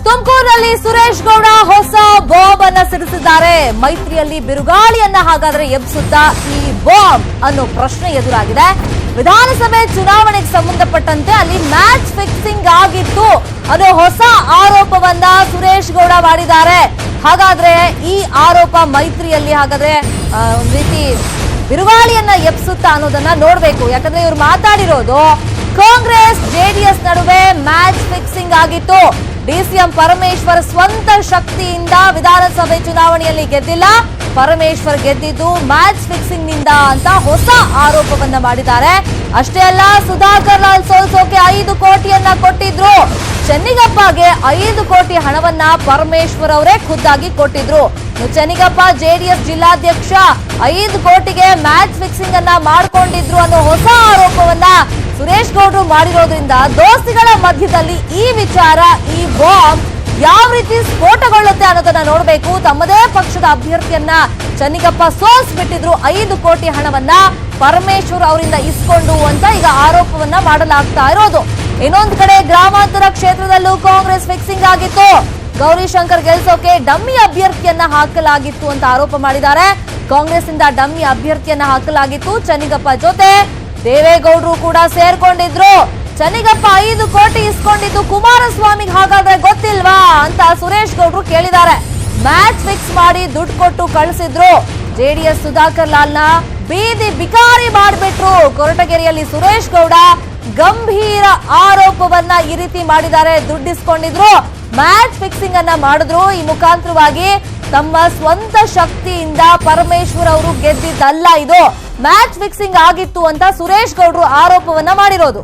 ತುಮಕೂರಿನಲ್ಲಿ ಸುರೇಶ್ ಗೌಡ ಹೊಸ ಬಾಂಬ್ ಅನ್ನ ಸಿಡಿಸಿದ್ದಾರೆ. ಮೈತ್ರಿಯಲ್ಲಿ ಬಿರುಗಾಳಿಯನ್ನ ಹಾಗಾದ್ರೆ ಎಬ್ಬಿಸುತ್ತಾ ಈ ಬಾಂಬ್ ಅನ್ನೋ ಪ್ರಶ್ನೆ ಎದುರಾಗಿದೆ. ವಿಧಾನಸಭೆ ಚುನಾವಣೆಗೆ ಸಂಬಂಧಪಟ್ಟಂತೆ ಅಲ್ಲಿ ಮ್ಯಾಚ್ ಫಿಕ್ಸಿಂಗ್ ಆಗಿತ್ತು ಅನ್ನೋ ಹೊಸ ಆರೋಪವನ್ನ ಸುರೇಶ್ ಗೌಡ ಮಾಡಿದ್ದಾರೆ. ಹಾಗಾದ್ರೆ ಈ ಆರೋಪ ಮೈತ್ರಿಯಲ್ಲಿ ಹಾಗಾದ್ರೆ ಒಂದ್ ರೀತಿ ಬಿರುಗಾಳಿಯನ್ನ ಎಬ್ಬಿಸುತ್ತಾ ಅನ್ನೋದನ್ನ ನೋಡ್ಬೇಕು. ಯಾಕಂದ್ರೆ ಇವ್ರು ಮಾತಾಡಿರೋದು ಕಾಂಗ್ರೆಸ್ ಜೆಡಿಎಸ್ ನಡುವೆ ಮ್ಯಾಚ್ ಫಿಕ್ಸಿಂಗ್ ಆಗಿತ್ತು. ಡಿಸಿಎಂ ಪರಮೇಶ್ವರ್ ಸ್ವಂತ ಶಕ್ತಿಯಿಂದ ವಿಧಾನಸಭೆ ಚುನಾವಣೆಯಲ್ಲಿ ಗೆದ್ದಿಲ್ಲ, ಪರಮೇಶ್ವರ್ ಗೆದ್ದಿದ್ದು ಮ್ಯಾಚ್ ಫಿಕ್ಸಿಂಗ್ ನಿಂದ ಅಂತ ಹೊಸ ಆರೋಪವನ್ನ ಮಾಡಿದ್ದಾರೆ. ಅಷ್ಟೇ ಅಲ್ಲ, ಸುಧಾಕರ್ ಲಾಲ್ ಸೋಲ್ಸೋಕೆ 5 ಕೋಟಿಯನ್ನ ಕೊಟ್ಟಿದ್ರು. ಚೆನ್ನಿಗಪ್ಪಗೆ 5 ಕೋಟಿ ಹಣವನ್ನ ಪರಮೇಶ್ವರ್ ಅವರೇ ಖುದ್ದಾಗಿ ಕೊಟ್ಟಿದ್ರು. ಚೆನ್ನಿಗಪ್ಪ ಜೆಡಿಎಸ್ ಜಿಲ್ಲಾಧ್ಯಕ್ಷ 5 ಕೋಟಿಗೆ ಮ್ಯಾಚ್ ಫಿಕ್ಸಿಂಗ್ ಅನ್ನ ಮಾಡ್ಕೊಂಡಿದ್ರು ಅನ್ನೋ ಹೊಸ ಆರೋಪವನ್ನ ಸುರೇಶ್ ಗೌಡ್ರು ಮಾಡಿರೋದ್ರಿಂದ ದೋಸ್ತಿಗಳ ಮಧ್ಯದಲ್ಲಿ ಈ ವಿಚಾರ, ಈ ಬಾಂಬ್ ಯಾವ ರೀತಿ ಸ್ಫೋಟಗೊಳ್ಳುತ್ತೆ ಅನ್ನೋದನ್ನ ನೋಡ್ಬೇಕು. ತಮ್ಮದೇ ಪಕ್ಷದ ಅಭ್ಯರ್ಥಿಯನ್ನ ಚೆನ್ನಿಗಪ್ಪ ಸೋಲ್ಸ್ಬಿಟ್ಟಿದ್ರು. 5 ಕೋಟಿ ಹಣವನ್ನ ಪರಮೇಶ್ವರ್ ಅವರಿಂದ ಇಸ್ಕೊಂಡು ಅಂತ ಈಗ ಆರೋಪವನ್ನ ಮಾಡಲಾಗ್ತಾ ಇರೋದು. ಇನ್ನೊಂದು ಕಡೆ ಗ್ರಾಮಾಂತರ ಕ್ಷೇತ್ರದಲ್ಲೂ ಕಾಂಗ್ರೆಸ್ ಫಿಕ್ಸಿಂಗ್ ಆಗಿತ್ತು. ಗೌರಿಶಂಕರ್ ಗೆಲ್ಸೋಕೆ ಡಮ್ಮಿ ಅಭ್ಯರ್ಥಿಯನ್ನ ಹಾಕಲಾಗಿತ್ತು ಅಂತ ಆರೋಪ ಮಾಡಿದ್ದಾರೆ. ಕಾಂಗ್ರೆಸ್ ಇಂದ ಡಮ್ಮಿ ಅಭ್ಯರ್ಥಿಯನ್ನ ಹಾಕಲಾಗಿತ್ತು. ಚೆನ್ನಿಗಪ್ಪ ಜೊತೆ ದೇವೇಗೌಡರು ಕೂಡ ಸೇರ್ಕೊಂಡಿದ್ರು. ಚೆನ್ನಿಗಪ್ಪ 5 ಕೋಟಿ ಇಸ್ಕೊಂಡಿದ್ದು ಕುಮಾರಸ್ವಾಮಿಗೆ ಹಾಗಾದ್ರೆ ಗೊತ್ತಿಲ್ವಾ ಅಂತ ಸುರೇಶ್ ಗೌಡ್ರು ಕೇಳಿದ್ದಾರೆ. ಮ್ಯಾಚ್ ಫಿಕ್ಸ್ ಮಾಡಿ ದುಡ್ಡು ಕೊಟ್ಟು ಕಳಿಸಿದ್ರು. ಜೆಡಿಎಸ್ ಸುಧಾಕರ್ ಲಾಲ್ನ ಬೀದಿ ಬಿಕಾರಿ ಮಾಡಿಬಿಟ್ರು. ಕೊರಟಗೆರೆಯಲ್ಲಿ ಸುರೇಶ್ ಗೌಡ ಗಂಭೀರ ಆರೋಪವನ್ನ ಈ ರೀತಿ ಮಾಡಿದ್ದಾರೆ. ದುಡ್ಡು ಇಸ್ಕೊಂಡಿದ್ರು, ಮ್ಯಾಚ್ ಫಿಕ್ಸಿಂಗ್ ಅನ್ನ ಮಾಡಿದ್ರು. ಈ ಮುಖಾಂತರವಾಗಿ ತಮ್ಮ ಸ್ವಂತ ಶಕ್ತಿಯಿಂದ ಪರಮೇಶ್ವರ್ ಅವರು ಗೆದ್ದಿದ್ದಲ್ಲ, ಇದು ಮ್ಯಾಚ್ ಫಿಕ್ಸಿಂಗ್ ಆಗಿತ್ತು ಅಂತ ಸುರೇಶ್ ಗೌಡ್ರು ಆರೋಪವನ್ನ ಮಾಡಿರೋದು.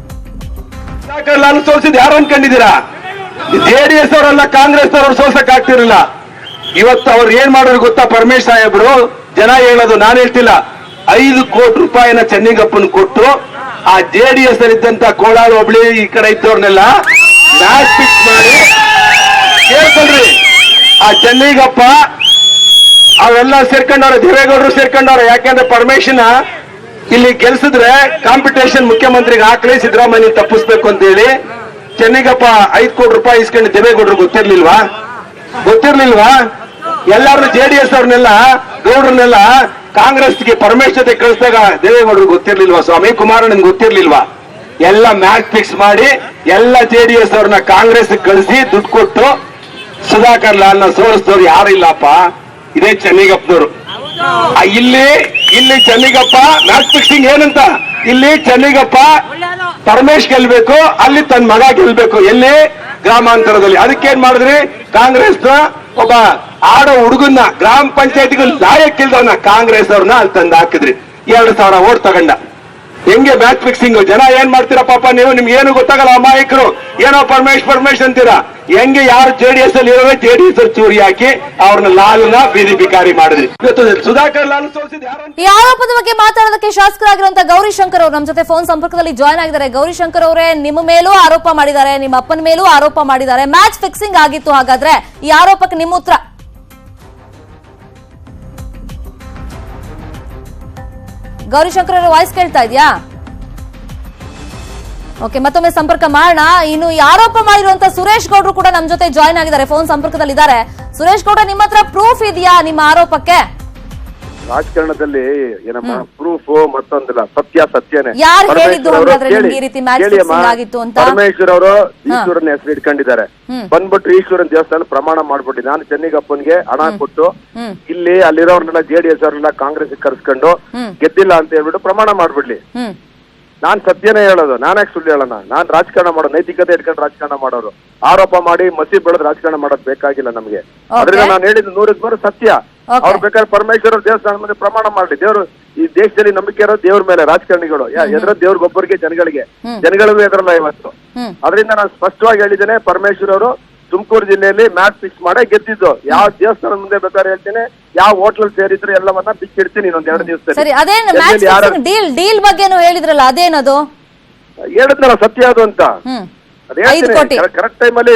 ಸೋಲ್ಸಿದ್ ಯಾರು ಅನ್ಕೊಂಡಿದ್ದೀರಾ? ಜೆಡಿಎಸ್ ಅವರೆಲ್ಲ ಕಾಂಗ್ರೆಸ್ ಅವರು ಸೋಲ್ಸಕ್ ಆಗ್ತಿರಲಿಲ್ಲ. ಇವತ್ತು ಅವ್ರು ಏನ್ ಮಾಡೋರು ಗೊತ್ತಾ? ಪರಮೇಶ್ ಸಾಹೇಬ್ರು ಜನ ಹೇಳೋದು, ನಾನು ಹೇಳ್ತಿಲ್ಲ. 5 ಕೋಟಿ ರೂಪಾಯಿನ ಚೆನ್ನಿಗಪ್ಪನ್ ಕೊಟ್ಟು ಆ ಜೆಡಿಎಸ್ ಅಲ್ಲಿದ್ದಂತ ಕೋಲಾರ ಹೋಬಳಿ ಈ ಕಡೆ ಇದ್ದವ್ರನ್ನೆಲ್ಲ ಮ್ಯಾಚ್ ಫಿಕ್ಸ್ ಮಾಡಿ ಕೇಳ್ಕೊಳ್ರಿ. ಆ ಚೆನ್ನಿಗಪ್ಪ ಅವೆಲ್ಲ ಸೇರ್ಕೊಂಡವ್ರೆ, ದೇವೇಗೌಡರು ಸೇರ್ಕೊಂಡವ್ರೆ. ಯಾಕೆಂದ್ರೆ ಪರಮೇಶನ ಇಲ್ಲಿ ಗೆಲ್ಸಿದ್ರೆ ಕಾಂಪಿಟೇಷನ್ ಮುಖ್ಯಮಂತ್ರಿಗೆ ಹಾಕ್ಲಿ, ಸಿದ್ದರಾಮಯ್ಯ ತಪ್ಪಿಸ್ಬೇಕು ಅಂತ ಹೇಳಿ ಚೆನ್ನಿಗಪ್ಪ 5 ಕೋಟಿ ರೂಪಾಯಿ ಇಸ್ಕೊಂಡು ದೇವೇಗೌಡರು ಗೊತ್ತಿರ್ಲಿಲ್ವಾ? ಎಲ್ಲಾರು ಜೆಡಿಎಸ್ ಅವ್ರನ್ನೆಲ್ಲ ಗೌಡ್ರನ್ನೆಲ್ಲ ಕಾಂಗ್ರೆಸ್ಗೆ ಪರಮೇಶ್ ಜೊತೆ ಕಳಿಸಿದಾಗ ದೇವೇಗೌಡರು ಗೊತ್ತಿರ್ಲಿಲ್ವಾ? ಸ್ವಾಮಿ ಕುಮಾರಣ್ಣನ್ ಗೊತ್ತಿರ್ಲಿಲ್ವಾ? ಎಲ್ಲ ಮ್ಯಾಚ್ ಫಿಕ್ಸ್ ಮಾಡಿ ಎಲ್ಲ ಜೆಡಿಎಸ್ ಅವ್ರನ್ನ ಕಾಂಗ್ರೆಸ್ ಕಳಿಸಿ ದುಡ್ಡು ಕೊಟ್ಟು ಸುಧಾಕರ್ ಲಾಲ್ನ ಸೋಲಿಸಿದವ್ರು ಯಾರು ಇಲ್ಲಪ್ಪ, ಇದೇ ಚೆನ್ನಿಗಪ್ಪನವರು. ಇಲ್ಲಿ ಚೆನ್ನಿಗಪ್ಪ ಮ್ಯಾಚ್ ಫಿಕ್ಸಿಂಗ್ ಏನಂತ, ಇಲ್ಲಿ ಚೆನ್ನಿಗಪ್ಪ ಪರಮೇಶ್ ಗೆಲ್ಬೇಕು, ಅಲ್ಲಿ ತನ್ನ ಮಗ ಗೆಲ್ಬೇಕು. ಎಲ್ಲಿ? ಗ್ರಾಮಾಂತರದಲ್ಲಿ. ಅದಕ್ಕೇನ್ ಮಾಡಿದ್ರಿ? ಕಾಂಗ್ರೆಸ್ ಒಬ್ಬ ಆಡೋ ಹುಡುಗನ್ನ ಗ್ರಾಮ ಪಂಚಾಯತಿಗೂ ಲಾಯಕ್ಕಿಲ್ದವನ್ನ ಕಾಂಗ್ರೆಸ್ ಅವ್ರನ್ನ ಅಲ್ಲಿ ತಂದು ಹಾಕಿದ್ರಿ. 2,000 ಓಟ್ ತಗೊಂಡ. ಹೆಂಗೆ ಮ್ಯಾಚ್ ಫಿಕ್ಸಿಂಗ್? ಜನ ಏನ್ ಮಾಡ್ತೀರಾ ಪಾಪ ನೀವು? ನಿಮ್ಗೆ ಏನು ಗೊತ್ತಾಗಲ್ಲ, ಅಮಾಯಕರು. ಏನೋ ಪರಮೇಶ್ ಅಂತೀರಾ. ಹೆಂಗೆ ಯಾರು ಜೆಡಿಎಸ್ ಅಲ್ಲಿ ಇರೋ ಜೆಡಿಎಸ್ ಅಲ್ಲಿ ಚೂರಿ ಹಾಕಿ ಅವ್ರನ್ನ ಲಾಲ್ನ ಬೀದಿ ಬಿಕಾರಿ ಮಾಡಿದ್ರಿ. ಸುಧಾಕರ್ ಲಾಲ್ ಸೋಲ್ಸಿದ್ ಯಾರು? ಈ ಆರೋಪದ ಬಗ್ಗೆ ಮಾತಾಡೋದಕ್ಕೆ ಶಾಸಕರಾಗಿರುವಂತಹ ಗೌರಿಶಂಕರ್ ಅವರು ನಮ್ಮ ಜೊತೆ ಫೋನ್ ಸಂಪರ್ಕದಲ್ಲಿ ಜಾಯ್ನ್ ಆಗಿದ್ದಾರೆ. ಗೌರಿಶಂಕರ್ ಅವರೇ, ನಿಮ್ಮ ಮೇಲೂ ಆರೋಪ ಮಾಡಿದ್ದಾರೆ, ನಿಮ್ಮ ಅಪ್ಪನ ಮೇಲೂ ಆರೋಪ ಮಾಡಿದ್ದಾರೆ. ಮ್ಯಾಚ್ ಫಿಕ್ಸಿಂಗ್ ಆಗಿತ್ತು. ಹಾಗಾದ್ರೆ ಈ ಆರೋಪಕ್ಕೆ ನಿಮ್ಮ ಉತ್ತರ? ಗೌರಿಶಂಕರ್ ಅವರ ವಾಯ್ಸ್ ಕೇಳ್ತಾ ಇದೆಯಾ? ಓಕೆ, ಮತ್ತೊಮ್ಮೆ ಸಂಪರ್ಕ ಮಾಡೋಣ. ಇನ್ನು ಈ ಆರೋಪ ಮಾಡಿರುವಂತ ಸುರೇಶ್ ಗೌಡ್ರು ಕೂಡ ನಮ್ಮ ಜೊತೆ ಜಾಯ್ನ್ ಆಗಿದ್ದಾರೆ, ಫೋನ್ ಸಂಪರ್ಕದಲ್ಲಿ ಇದ್ದಾರೆ. ಸುರೇಶ್ ಗೌಡ, ನಿಮ್ಮ ಹತ್ರ ಪ್ರೂಫ್ ಇದೆಯಾ ನಿಮ್ಮ ಆರೋಪಕ್ಕೆ? ರಾಜಕಾರಣದಲ್ಲಿ ಏನಮ್ಮ ಪ್ರೂಫ್ ಮತ್ತೊಂದಿಲ್ಲ, ಸತ್ಯನೇ. ಯಾರು ಹೇಳಿದ್ದು ಹಾಗಾದ್ರೆ ನಿಮ್ಗೆ ಈ ರೀತಿ ಮ್ಯಾಚ್ ಫಿಕ್ಸಿಂಗ್ ಆಗಿತ್ತು ಅಂತ? ಪರಮೇಶ್ವರ್ ಅವರು ಈಶ್ವರನ ಹೆಸರು ಇಟ್ಕೊಂಡಿದ್ದಾರೆ. ಬಂದ್ಬಿಟ್ಟು ಈಶ್ವರನ್ ದೇವಸ್ಥಾನ ಪ್ರಮಾಣ ಮಾಡ್ಬಿಟ್ಟು ನಾನು ಚೆನ್ನಿಗಪ್ಪನ್ಗೆ ಹಣ ಕೊಟ್ಟು ಇಲ್ಲಿ ಅಲ್ಲಿರೋರ್ನೆಲ್ಲ ಜೆಡಿಎಸ್ ಅವ್ರನ್ನೆಲ್ಲ ಕಾಂಗ್ರೆಸ್ ಕರ್ಸ್ಕೊಂಡು ಗೆದ್ದಿಲ್ಲ ಅಂತ ಹೇಳ್ಬಿಟ್ಟು ಪ್ರಮಾಣ ಮಾಡ್ಬಿಡ್ಲಿ. ನಾನ್ ಸತ್ಯನೇ ಹೇಳೋದು, ನಾನ್ಯಾಕೆ ಸುಳ್ಳು ಹೇಳೋಣ? ನಾನ್ ರಾಜಕಾರಣ ಮಾಡೋದು, ನೈತಿಕತೆ ಇಟ್ಕೊಂಡು ರಾಜಕಾರಣ ಮಾಡೋರು. ಆರೋಪ ಮಾಡಿ ಮಸಿ ಬೆಳೆದು ರಾಜಕಾರಣ ಮಾಡೋದು ಬೇಕಾಗಿಲ್ಲ ನಮ್ಗೆ. ಅದ್ರಿಂದ ನಾನು ಹೇಳಿದ್ದು 100% ಸತ್ಯ. ಅವ್ರು ಬೇಕಾದ್ರೆ ಪರಮೇಶ್ವರ ದೇವಸ್ಥಾನ ಮುಂದೆ ಪ್ರಮಾಣ ಮಾಡ್ಲಿ. ದೇವ್ರು ಈ ದೇಶದಲ್ಲಿ ನಂಬಿಕೆ ಇರೋ ದೇವ್ರ ಮೇಲೆ ರಾಜಕಾರಣಿಗಳು ಎದ್ರ ದೇವ್ರಿಗೊಬ್ಬರಿಗೆ, ಜನಗಳಿಗೂ ಎದ್ರಲ್ಲ ಇವತ್ತು. ಅದರಿಂದ ನಾನು ಸ್ಪಷ್ಟವಾಗಿ ಹೇಳಿದ್ದೇನೆ, ಪರಮೇಶ್ವರ್ ಅವರು ತುಮಕೂರು ಜಿಲ್ಲೆಯಲ್ಲಿ ಮ್ಯಾಚ್ ಫಿಕ್ಸ್ ಮಾಡೇ ಗೆದ್ದಿದ್ದು. ಯಾವ ದೇವಸ್ಥಾನ ಮುಂದೆ ಬೇಕಾದ್ರೆ ಹೇಳ್ತೀನಿ, ಯಾವ ಹೋಟ್ಲಲ್ಲಿ ಸೇರಿದ್ರು ಎಲ್ಲವನ್ನ ಬಿಚ್ಚಿಡ್ತೀನಿ ಇನ್ನೊಂದ್ 2 ದಿವಸದಲ್ಲಿ. ಡೀಲ್ ಬಗ್ಗೆನೂ ಹೇಳಿದ್ರಲ್ಲ, ಅದೇನದು? ಹೇಳಿದ್ನಲ್ಲ ಸತ್ಯ ಅದು ಅಂತ. ಕರೆಕ್ಟ್ ಟೈಮ್ ಅಲ್ಲಿ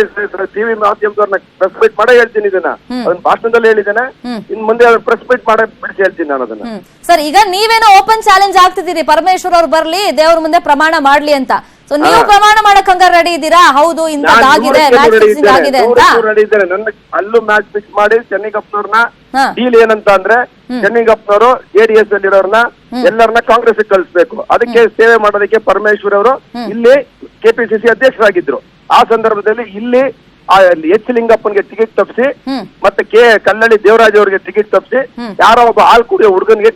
ಟಿವಿ ಮಾಧ್ಯಮದವ್ರನ್ನ ಪ್ರೆಸ್ ಮೀಟ್ ಮಾಡೇ ಹೇಳ್ತೀನಿ ಇದನ್ನ. ಅದನ್ನ ಭಾಷಣದಲ್ಲಿ ಹೇಳಿದ್ದೇನೆ, ಇನ್ ಮುಂದೆ ಪ್ರೆಸ್ ಮೀಟ್ ಮಾಡೇ ಬಿಡಿಸಿ ಹೇಳ್ತೀನಿ ನಾನು ಅದನ್ನ. ಸರ್, ಈಗ ನೀವೇನೋ ಓಪನ್ ಚಾಲೆಂಜ್ ಆಗ್ತಿದ್ದೀರಿ, ಪರಮೇಶ್ವರ್ ಅವ್ರು ಬರ್ಲಿ, ದೇವ್ರ ಮುಂದೆ ಪ್ರಮಾಣ ಮಾಡ್ಲಿ ಅಂತ. ಸೊ ನೀವು ಪ್ರಮಾಣ ಮಾಡಕ್ ಹಂಗ ರೆಡಿ ಇದ್ದೀರಾ? ಹೌದು ಇಂಥದ್ದಾಗಿದೆ, ಮ್ಯಾಚ್ ಫಿಕ್ಸಿಂಗ್ ಆಗಿದೆ ಅಂತ. ರೆಡಿ ಇದ್ದಾರೆ. ನನ್ನ ಅಲ್ಲೂ ಮ್ಯಾಚ್ ಫಿಕ್ಸ್ ಮಾಡಿ ಚೆನ್ನಿಗಪ್ಪನವ್ರನ್ನ ಡೀಲ್ ಏನಂತ ಅಂದ್ರೆ ಚೆನ್ನಿಗಪ್ಪನವರು JDS ಅಲ್ಲಿರೋರ್ನ ಎಲ್ಲರನ್ನ ಕಾಂಗ್ರೆಸ್ ಕಳಿಸ್ಬೇಕು. ಅದಕ್ಕೆ ಸೇವೆ ಮಾಡೋದಕ್ಕೆ ಪರಮೇಶ್ವರ್ ಅವರು ಇಲ್ಲಿ KPCC ಅಧ್ಯಕ್ಷರಾಗಿದ್ರು. ಆ ಸಂದರ್ಭದಲ್ಲಿ ಇಲ್ಲಿ ಎಚ್ ಲಿಂಗಪ್ಪನ್ಗೆ ಟಿಕೆಟ್ ತಪ್ಪಿಸಿ ಮತ್ತೆ ಕಲ್ಲಳ್ಳಿ ದೇವರಾಜ್ ಅವರಿಗೆ ಟಿಕೆಟ್ ತಪ್ಪಿಸಿ ಯಾರೋ ಒಬ್ಬ ಹಾಲ್ ಕುಡಿಯೋ ಹುಡುಗನ್ಗೆ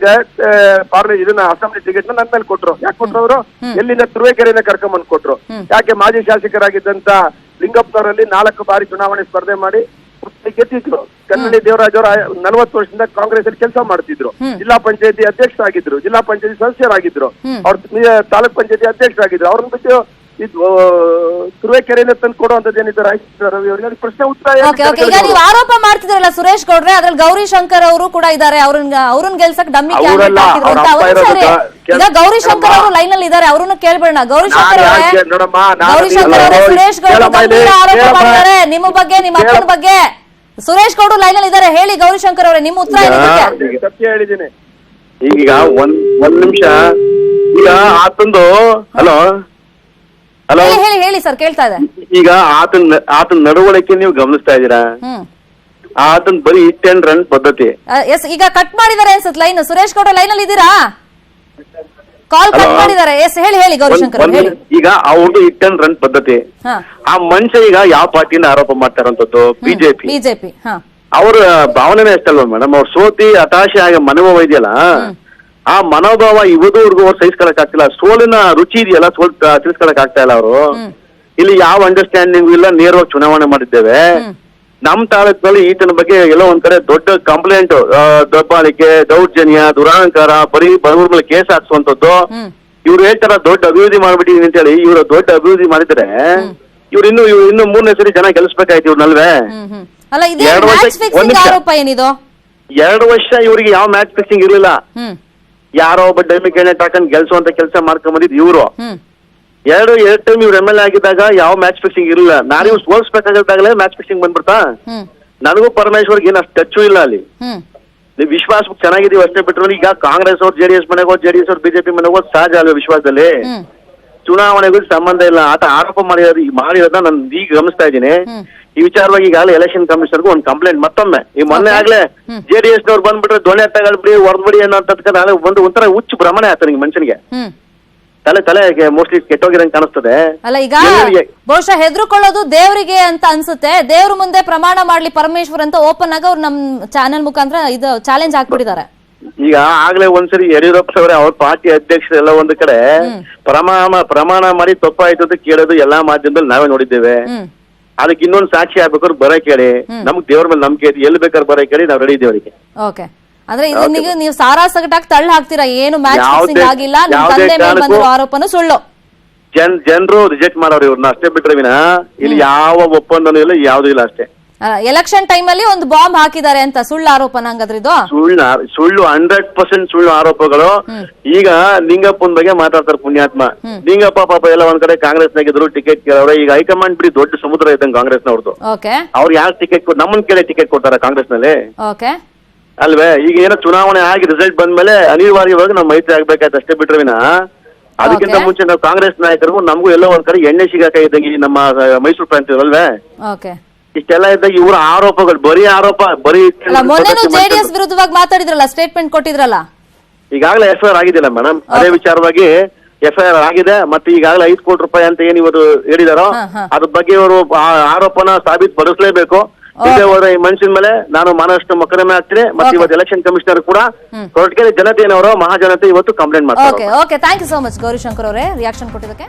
ಇದನ್ನ ಅಸೆಂಬ್ಲಿ ಟಿಕೆಟ್ ನನ್ನ ಮೇಲೆ ಕೊಟ್ರು. ಯಾಕೆ ಕೊಟ್ರು ಅವರು? ಎಲ್ಲಿಂದ ತುರುವೇಕೆರೆಯಿಂದ ಕರ್ಕೊಂಬಂದ್ ಕೊಟ್ರು. ಯಾಕೆ ಮಾಜಿ ಶಾಸಕರಾಗಿದ್ದಂತ ಲಿಂಗಪ್ಪನವರಲ್ಲಿ 4 ಬಾರಿ ಚುನಾವಣೆ ಸ್ಪರ್ಧೆ ಮಾಡಿ ಗೆದ್ದಿದ್ರು. ಕಲ್ಲಳ್ಳಿ ದೇವರಾಜ್ ಅವರು 40 ವರ್ಷದಿಂದ ಕಾಂಗ್ರೆಸ್ ಅಲ್ಲಿ ಕೆಲಸ ಮಾಡ್ತಿದ್ರು. ಜಿಲ್ಲಾ ಪಂಚಾಯತಿ ಅಧ್ಯಕ್ಷರಾಗಿದ್ರು, ಜಿಲ್ಲಾ ಪಂಚಾಯತಿ ಸದಸ್ಯರಾಗಿದ್ರು, ಅವ್ರ ತಾಲೂಕ್ ಪಂಚಾಯತಿ ಅಧ್ಯಕ್ಷರಾಗಿದ್ರು. ಅವ್ರನ್ನ ಬಿಟ್ಟು ಇದು ತುರುವೇಕೆರೆಯಿಂದ ತಂದು ಕೊಡುವಂತದ್ದೇನಿದ್ದಾರೆ ರವಿ ಅವರಿಗೆ ಪ್ರಶ್ನೆ ಉತ್ತರ. ಈಗ ನೀವು ಆರೋಪ ಮಾಡ್ತಿದ್ರಲ್ಲ ಸುರೇಶ್ ಗೌಡ್ರೆ, ಅದ್ರಲ್ಲಿ ಗೌರಿ ಶಂಕರ್ ಅವರು ಕೂಡ ಇದ್ದಾರೆ. ಅವ್ರನ್ನ ಗೆಲ್ಸಕ್ ಡಮ್ಮಿ ಕ್ಯಾಂಡಿಡೇಟ್ ಹಾಕಿದ್ರು ಅಂತ. ಈಗ ಗೌರಿ ಶಂಕರ್ ಅವರು ಲೈನ್ ಅಲ್ಲಿ ಇದ್ದಾರೆ, ಅವ್ರನ್ನ ಕೇಳ್ಬೇಡ. ಗೌರಿ ಶಂಕರ್ ಅವರೇ ಸುರೇಶ್ ಗೌಡ್ರು ಗಂಭೀರ ಆರೋಪ ಮಾಡಿದ್ದಾರೆ ನಿಮ್ಮ ಬಗ್ಗೆ, ನಿಮ್ಮ ಅಪ್ಪನ ಬಗ್ಗೆ. ಸುರೇಶ್ ಗೌಡ್ರು ಲೈನ್ ಅಲ್ಲಿ ಇದ್ದಾರೆ, ಹೇಳಿ ಗೌರಿ ಶಂಕರ್ ಅವರೇ ನಿಮ್ಮ ಉತ್ತರ ಏನಿದೆ? ಸತ್ಯ ಹೇಳಿದ್ದೀನಿ. ಈಗ ಒಂದ್ ನಿಮಿಷ. ಈಗ ಆತಂದು ಹಲೋ ಹೇಳಿ ಸರ್, ಕೇಳ್ತಾ ಇದೆ. ಈಗ ಆತನ ನಡವಳಿಕೆ ನೀವು ಗಮನಿಸ್ತಾ ಇದ್ದೀರಾ? ಆತನ್ ಬರೀ ಹಿಟ್ ಅಂಡ್ ರನ್ ಪದ್ಧತಿ. ಎಸ್, ಈಗ ಕಟ್ ಮಾಡಿದ್ದಾರೆ ಅನ್ಸುತ್ತೆ ಲೈನ್. ಸುರೇಶ್ ಗೌಡ ಲೈನ್ ಅಲ್ಲಿ ಇದ್ದೀರಾ? ಕಾಲ್ ಕಟ್ ಮಾಡಿದ್ದಾರೆ. ಎಸ್, ಹೇಳಿ ಗೌರಿಶಂಕರ್ ಹೇಳಿ. ಈಗ ಅವ್ರದ್ದು ಹಿಟ್ ಅಂಡ್ ರನ್ ಪದ್ಧತಿ. ಆ ಮನುಷ್ಯ ಈಗ ಯಾವ ಪಾರ್ಟಿಯಿಂದ ಆರೋಪ ಮಾಡ್ತಾರಂತದ್ದು? ಬಿಜೆಪಿ. ಅವ್ರ ಭಾವನೆನೇ ಅಷ್ಟಲ್ವಾ ಮೇಡಮ್? ಅವ್ರ ಸೋತಿ ಹತಾಶೆ ಆಗಿ ಮನೋಭಾವ ಇದೆಯಲ್ಲ, ಆ ಮನೋಭಾವ ಇವತ್ತುವರೆಗೂ ಅವ್ರು ಸಹಿಸ್ಕೊಳಕ್ ಆಗ್ತಿಲ್ಲ. ಸೋಲಿನ ರುಚಿ ಇದೆಯಲ್ಲ, ತಿಳಿಸ್ಕೊಳಕ್ ಆಗ್ತಾ ಇಲ್ಲ ಅವರು. ಇಲ್ಲಿ ಯಾವ ಅಂಡರ್ಸ್ಟ್ಯಾಂಡಿಂಗ್ ಇಲ್ಲ, ನೇರವಾಗಿ ಚುನಾವಣೆ ಮಾಡಿದ್ದೇವೆ. ನಮ್ ತಾಲೂಕಿನಲ್ಲಿ ಈತನ ಬಗ್ಗೆ ಎಲ್ಲೋ ಒಂದ್ ಕಡೆ ದೊಡ್ಡ ಕಂಪ್ಲೇಂಟ್, ದಬ್ಬಾಳಿಕೆ, ದೌರ್ಜನ್ಯ, ದುರಹಂಕಾರ, ಬರೀ ಬಡವ್ರ ಮೇಲೆ ಕೇಸ್ ಹಾಕ್ಸುವಂತದ್ದು. ಇವ್ರು ಹೇಳ್ತಾರ ದೊಡ್ಡ ಅಭಿವೃದ್ಧಿ ಮಾಡ್ಬಿಟ್ಟಿದೀನಿ ಅಂತ ಹೇಳಿ. ಇವ್ರು ದೊಡ್ಡ ಅಭಿವೃದ್ಧಿ ಮಾಡಿದ್ರೆ ಇವ್ರು ಇನ್ನು 3ನೇ ಸರಿ ಜನ ಗೆಲ್ಸ್ಬೇಕಾಯ್ತು ಇವ್ರನ್ನಲ್ವೇ? 2 ವರ್ಷ ಇವ್ರಿಗೆ ಯಾವ ಮ್ಯಾಚ್ ಫಿಕ್ಸಿಂಗ್ ಇರ್ಲಿಲ್ಲ. ಯಾರೋ ಒಬ್ಬ ಡೈಮಿ ಕ್ಯಾಂಡಿಡೇಟ್ ಹಾಕೊಂಡ್ ಗೆಲ್ಸುವಂತ ಕೆಲಸ ಮಾಡ್ಕೊಂಡ್ ಬಂದಿದ್ ಇವ್ರು. ಎರಡು ಟೈಮ್ ಇವ್ರು MLA ಆಗಿದ್ದಾಗ ಯಾವ ಮ್ಯಾಚ್ ಫಿಕ್ಸಿಂಗ್ ಇರಲಿಲ್ಲ. ನಾನು ಇವ್ರು ಸೋಲ್ಸ್ಬೇಕಾಗದಾಗಲೇ ಮ್ಯಾಚ್ ಫಿಕ್ಸಿಂಗ್ ಬಂದ್ಬಿಡ್ತಾ. ನನಗೂ ಪರಮೇಶ್ವರ್ಗೆ ಏನು ಅಷ್ಟು ಟಚ್ಚು ಇಲ್ಲ ಅಲ್ಲಿ. ನೀವು ವಿಶ್ವಾಸ ಚೆನ್ನಾಗಿದೀವಿ ಅಷ್ಟೇ ಬಿಟ್ರು. ಈಗ ಕಾಂಗ್ರೆಸ್ ಅವ್ರು JDS ಮನೆಗೆ ಹೋದ್, JDS ಅವ್ರು BJP ಮನೆಗೆ ಹೋದ್ ಸಹಜ ಅಲ್ವ ವಿಶ್ವಾಸದಲ್ಲಿ. ಚುನಾವಣೆಗೂ ಸಂಬಂಧ ಇಲ್ಲ. ಆತ ಆರೋಪ ಮಾಡಿರೋದನ್ನ ನಾನು ಈಗ ಗಮನಿಸ್ತಾ ಇದ್ದೀನಿ. ಈ ವಿಚಾರವಾಗಿ ಈಗಾಗಲೇ ಎಲೆಕ್ಷನ್ ಕಮಿಷನರ್ಗೂ ಒಂದು ಕಂಪ್ಲೇಂಟ್ ಮತ್ತೊಮ್ಮೆ. ಈ ಮೊನ್ನೆ ಆಗ್ಲೇ JDS ನವ್ರು ಬಂದ್ಬಿಟ್ರೆ ದೊಣ್ಣೆ ತಗೊಳ್ಬಿಡಿ, ಹೊರದ್ಬಿಡಿ ಅನ್ನೋ ನಾಳೆ ಒಂದು ಒಂಥರ ಹುಚ್ಚು ಭ್ರಮಣೆ ಆಗ್ತದೆ ಮನುಷ್ಯನಿಗೆ. ತಲೆ ಮೋಸ್ಟ್ಲಿ ಕೆಟ್ಟೋಗಿರಂಗ್ ಕಾಣಿಸ್ತದೆ. ಅಲ್ಲ, ಈಗ ಬಹುಶಃ ಹೆದರ್ಕೊಳ್ಳೋದು ದೇವರಿಗೆ ಅಂತ ಅನ್ಸುತ್ತೆ. ದೇವ್ರ ಮುಂದೆ ಪ್ರಮಾಣ ಮಾಡ್ಲಿ ಪರಮೇಶ್ವರ್ ಅಂತ ಓಪನ್ ಆಗಿ ಅವ್ರು ನಮ್ ಚಾನೆಲ್ ಮುಖಾಂತರ ಇದು ಚಾಲೆಂಜ್ ಹಾಕ್ಬಿಟ್ಟಿದ್ದಾರೆ. ಈಗ ಆಗ್ಲೇ ಒಂದ್ಸರಿ ಯಡಿಯೂರಪ್ಪ ಅವರೇ ಅವ್ರ ಪಾರ್ಟಿ ಅಧ್ಯಕ್ಷರೆಲ್ಲ ಒಂದು ಕಡೆ ಪ್ರಮಾಣ ಮಾಡಿ ತಪ್ಪಾಯ್ತು ಅಂತ ಕೇಳೋದು ಎಲ್ಲಾ ಮಾಧ್ಯಮದಲ್ಲಿ ನಾವೇ ನೋಡಿದ್ದೇವೆ. ಅದಕ್ಕೆ ಇನ್ನೊಂದು ಸಾಕ್ಷಿ ಆಗ್ಬೇಕಾದ್ರೆ ಬರ ಕೇಳಿ. ನಮ್ಗೆ ದೇವ್ರ ಮೇಲೆ ನಂಬಿಕೆ ಐತಿ, ಎಲ್ಲಿ ಬೇಕಾದ್ರೆ ಬರ ಕೇಳಿ ನಾವು ರೆಡಿ ಇದ್ದೇವೆ ಅವರಿಗೆ. ಓಕೆ, ಅಂದ್ರೆ ಇದನ್ನ ನೀವು ಸಾರಾ ಸಗಟಾಗಿ ತಳ್ಳ ಹಾಕ್ತೀರಾ? ಏನು ಮ್ಯಾಚ್ ಫಿಕ್ಸಿಂಗ್ ಆಗಿಲ್ಲ, ನಿಮ್ ತಂದೆ ಮೇಲೆ ಬಂದಿರೋ ಆರೋಪನೂ ಸುಳ್ಳು. ಜನರು ರಿಜೆಕ್ಟ್ ಮಾಡೋರು ಇವ್ರನ್ನ ಅಷ್ಟೇ ಬಿಟ್ರೆ ವಿನ ಇಲ್ಲಿ ಯಾವ ಒಪ್ಪಂದನೂ ಇಲ್ಲ, ಯಾವ್ದು ಇಲ್ಲ ಅಷ್ಟೇ. ಎಲೆಕ್ಷನ್ ಟೈಮ್ ಅಲ್ಲಿ ಒಂದು ಬಾಂಬ್ ಹಾಕಿದ್ದಾರೆ ಅಂತ ಸುಳ್ಳು ಆರೋಪನ ಹಂಗಾದ್ರೆ ಇದು? ಸುಳ್ಳು 100% ಸುಳ್ಳು ಆರೋಪಗಳು. ಈಗ ಲಿಂಗಪ್ಪನ ಬಗ್ಗೆ ಮಾತಾಡ್ತಾರೆ ಪುಣ್ಯಾತ್ಮ. ಲಿಂಗಪ್ಪ ಪಾಪ ಎಲ್ಲ ಒಂದ್ ಕಡೆ ಕಾಂಗ್ರೆಸ್ ನಾಗಿದ್ರು, ಟಿಕೆಟ್ ಕೇಳವ್ರೆ. ಈಗ ಹೈಕಮಾಂಡ್ ಬಿಡಿ ದೊಡ್ಡ ಸಮುದ್ರ ಇದ್ದಂಗೆ ಕಾಂಗ್ರೆಸ್ ನವ್ರದ್ದು. ಅವ್ರು ಯಾರು ಟಿಕೆಟ್ ನಮ್ಮನ್ ಕೇಳಿ ಟಿಕೆಟ್ ಕೊಡ್ತಾರ ಕಾಂಗ್ರೆಸ್ ನಲ್ಲಿ ಅಲ್ವೇ? ಈಗ ಏನೋ ಚುನಾವಣೆ ಆಗಿ ರಿಸಲ್ಟ್ ಬಂದ್ಮೇಲೆ ಅನಿವಾರ್ಯವಾಗಿ ನಾವು ಮೈತ್ರಿ ಆಗ್ಬೇಕಾಯ್ತು ಅಷ್ಟೇ ಬಿಟ್ರೆ ವಿನ ಅದಕ್ಕಿಂತ ಮುಂಚೆ ನಾವು ಕಾಂಗ್ರೆಸ್ ನಾಯಕರಿಗೂ ನಮಗೂ ಎಲ್ಲೋ ಒಂದ್ ಕಡೆ ಎಣ್ಣೆ ಸಿಗಾಕಾಗಿದ್ದಂಗೆ ನಮ್ಮ ಮೈಸೂರು ಪ್ರಾಂತ್ಯ ಅಲ್ವೇ? ಇಷ್ಟೆಲ್ಲ ಇದ್ದಾಗ ಇವ್ರ ಆರೋಪಗಳು ಬರೀ JDS ವಿರುದ್ಧವಾಗಿ ಮಾತಾಡಿದ್ರಲ್ಲ, ಸ್ಟೇಟ್ಮೆಂಟ್ ಕೊಟ್ಟಿದ್ರಲ್ಲ. ಈಗಾಗಲೇ FIR ಆಗಿದಿಲ್ಲ ಮೇಡಮ್, ಅದೇ ವಿಚಾರವಾಗಿ FIR ಆಗಿದೆ. ಮತ್ತೆ ಈಗಾಗಲೇ 5 ಕೋಟಿ ರೂಪಾಯಿ ಅಂತ ಏನ್ ಇವರು ಹೇಳಿದಾರೋ ಅದ್ರ ಬಗ್ಗೆ ಇವರು ಆರೋಪನ ಸಾಬೀತುಪಡಿಸಲೇಬೇಕು. ಇದೇ ಹೋದ್ರೆ ಈ ಮನುಷ್ಯನ ಮೇಲೆ ನಾನು ಮಾನವಷ್ಟು ಮೊಕದ್ದಮೆ ಆಗ್ತೀನಿ. ಮತ್ತೆ ಇವತ್ತು ಎಲೆಕ್ಷನ್ ಕಮಿಷನರ್ ಕೂಡ ಕೊರಟಗೆರೆ ಜನತೆ ಏನವರು ಮಹಾಜನತೆ ಇವತ್ತು ಕಂಪ್ಲೇಂಟ್ ಮಾಡ್ತಾರೆ. Okay, thank you so much Gaurishankar ಅವರೇ ರಿಯಾಕ್ಷನ್ ಕೊಟ್ಟಿದ್ದಕ್ಕೆ.